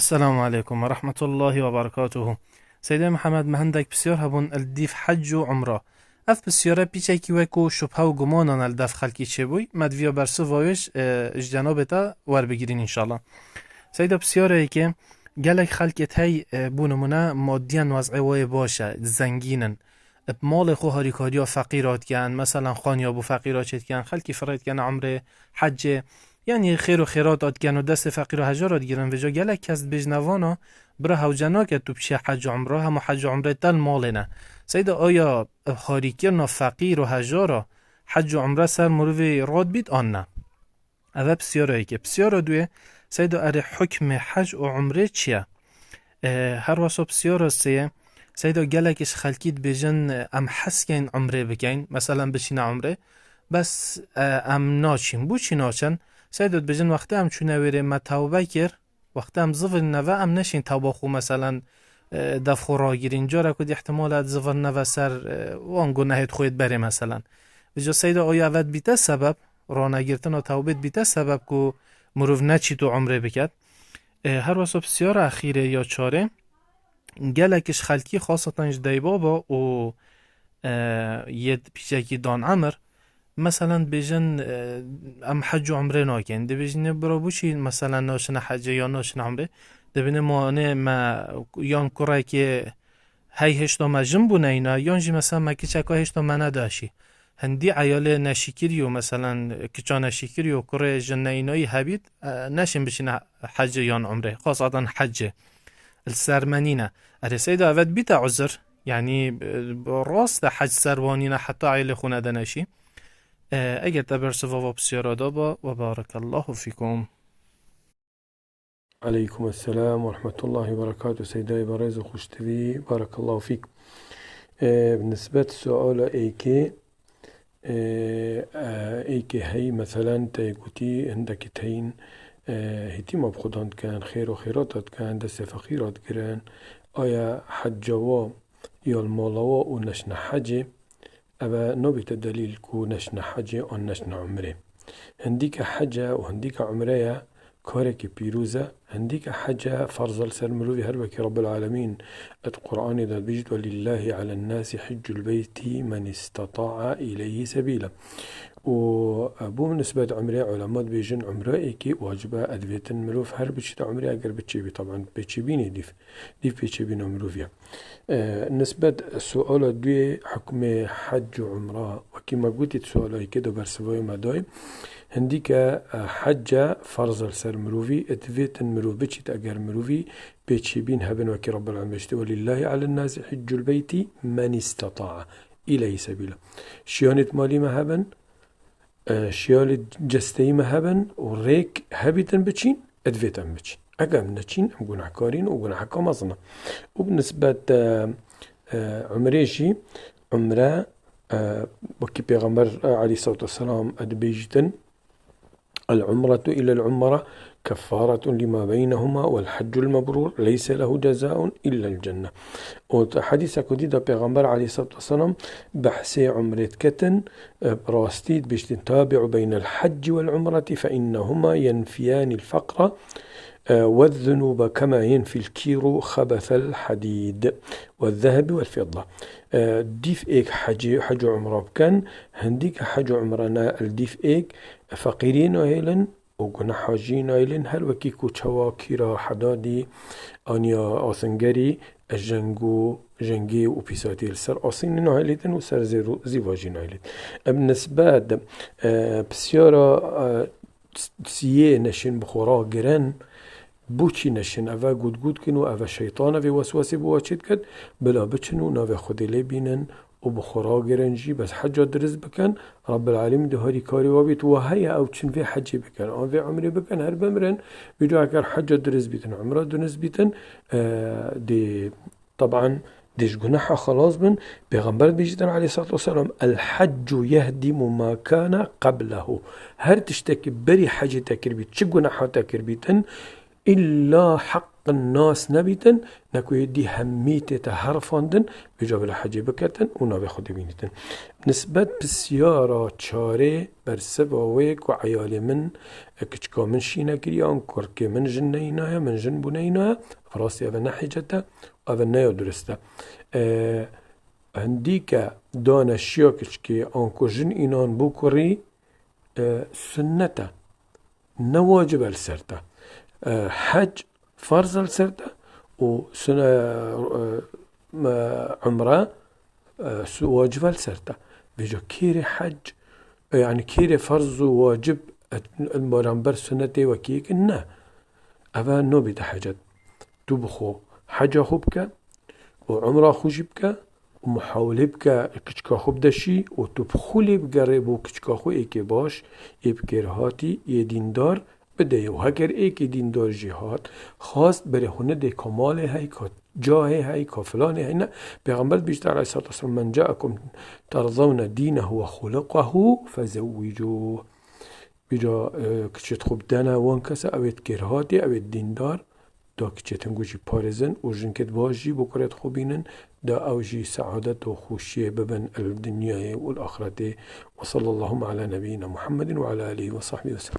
السلام عليكم ورحمة الله وبركاته. سيدي محمد مهندك بسيار هبون الديف حج و عمره. اف بسياره پیچه کی وکو شبه و گمانان الدف خلکی چه بوی مدویا برسو وایش جنابتا ور بگیرین انشالله. سيدا بسياره که گلک خلکت هی بونمونه مادیان وضعه وای باشه زنگینن بمال خو هاریکاریا فقیرات کن مثلا خانیا بو فقیرات چت کن خلکی فرایت کن عمره حج یعنی خیر و خیرات داد کن و دست فقیر و هجارات گیرن و جا گلک کس بجنوانا بره هوجنا که تو بشه حج و عمره هم حج و عمره تل مال نه سیدا آیا هاریکرنا فقیر و هجارا حج و عمره سر مروی راد بید آن نه اوه بسیاره که بسیاره دوی سیدا اره حکم حج و عمره چیه هر واسه بسیاره سیه سیدا گلکش خلکید بجن ام حس کن عمره بکن مثلا بشین عمره بس ام ناچین بو چی ناچن سیداد بجن وقتی ام چونه ویره ما توبه کر وقتی ام زفر نوه ام نشین توبه خو مثلا دفخو را گیرین جارا کد احتمالات زفر نوه سر وان گناهت خوید بره مثلا بجا سیدا آیا اود بیته سبب را نگیرتن و توبت بیته سبب که مروف نچی تو عمره بکد هر واسه بسیار اخیره یا چاره گلکش خلکی خاصتاش دی بابا و ید پیچکی دان عمر مثلا بجن ام حج و عمره ناکن ده بجن برا بوشی مثلا ناشن حج یا ناشن عمره ده بینه مانه ما یان کرای که هی هشتا ما جنبو نینا یان جی مثلا ما کچکا هشتا ما نداشی هندی عیال نشیکری و مثلا کچا نشیکری و کره جن اینایی هبید نشن بشین حج یان عمره خاصتا حج السرمنينة الرسيدة أفاد بيتا عذر يعني راست حج سروانينا حتى عيلة خونا دناشي اگر تبر سوا بسيارة دابا وبارك الله فيكم. عليكم السلام ورحمة الله وبركاته سيداي بريز وخشتبي بارك الله فيك. بالنسبة للسؤال ايكي هي مثلا تيقوتي عندك تين هيتي ما بخدان كان خير وخيراتات كان دست فقيرات كران آيا حجوا يا المالوا ونشنا حجي أبا نبت الدليل كو نشنا حجي ونشنا عمره هنديك حجة وهنديك عمرية كارك بيروزة هنديك حجة فرض السرمروي هربك رب العالمين القرآن إذا بيجد ولله على الناس حج البيت من استطاع إليه سبيلا وبو بالنسبة عمري علماء بيجن عمري كي واجبة أدوية مروف هر بتشي عمري أقر بتشي طبعا بتشي بيني ديف بتشي بين مروفيا نسبة السؤال دوي حكم حج وعمره وكما قلت السؤال كده برسوي مداي هنديك حج فرض السر مروفي اتفيت مروف بتشي تأجر مروفي بتشي بين هبن وكي رب العالمين ولله على الناس حج البيت من استطاع إليه سبيلا شيانت مالي ما هبن شيال جستي ما هبن وريك هبتن بتشين ادفيتن بتشين اقام نتشين ام جناحكارين وجناحكا مظنة وبالنسبة عمريشي عمره وكي بيغمبر عليه الصلاة والسلام ادبيجتن العمرة إلى العمرة كفارة لما بينهما والحج المبرور ليس له جزاء إلا الجنة وحديث كديدة بيغمبر عليه الصلاة والسلام بحثي عمرة كتن براستيد باش تتابع بين الحج والعمرة فإنهما ينفيان الفقر والذنوب كما ينفي الكير خبث الحديد والذهب والفضة ديف ايك حج عمره كان هنديك حج عمرنا الديف ايك فقيرين ايلن وقنا حاجين ايلن هل وكيكو تشواكيرا حدادي انيا اثنجري الجنجو جنجي وبيساتي السر اصين نايلتن وسر زيواجين ايلن بالنسبة بسيارة سيه نشين بخورا جرن بوچی نشن اوه گود کنو اوه شیطان اوه وسوسی بواچید کد بلا بچنو ناوه خودی بینن و بخورا گرنجی بس حجا درز بکن رب العالمین ده هاری کاری وابید و هیا او چن في حجی بکن آن في عمری بکن هر بمرن بیدو اگر حجا درز بیتن عمره درز بیتن دي طبعا ديش جناحة خلاص من بيغمبر بيجدن عليه الصلاة والسلام الحج يهدم ما كان قبله هر تشتكي بري حج تكربيت شو جناحة تكربيتن إلا حق الناس نبيتن نكو يدي هميتي تهرفاندن بجاب الحجي بكتن ونابي خود بينتن نسبت بسيارة چاره برسباويك وعيالي من كچكا من شينا كريان كوركي من جنينايا من جن بنينايا فراسي أفا نحيجتا أفا نايا درستا هنديك دانا شياكشكي أنكو جن إنان بوكوري سنة نواجب السرطة حج فرض السرطة وسنة عمره واجب السرطة بيجو كيري حج يعني كيري فرض واجب المرامبر سنة وكيك إنه أبا نوبي حاجات تبخو حاجة خوبك وعمره خوجبك ومحاولة بك كچكا خوب دشي وتبخولي بقربو كچكا خو ايكي باش يبكر هاتي يديندار بده وهكر ايكي ديندار جهات خاص برهونه دي كمال هاي جاه هاي كفلان هاي نه پیغمبر بیشتر علیه الصلاة والسلام من جاءكم ترضون دينه وخلقه فزوجوه بجا كچت خوب دانا وان کسا اوید کرهاتی اوید دیندار دا كچت هنگوشي پارزن و جنكت واجي بكرت خوبينن دا اوجي سعادت و خوشي ببن الدنيا والآخرة وصلى اللهم على نبينا محمد وعلى آله وصحبه وسلم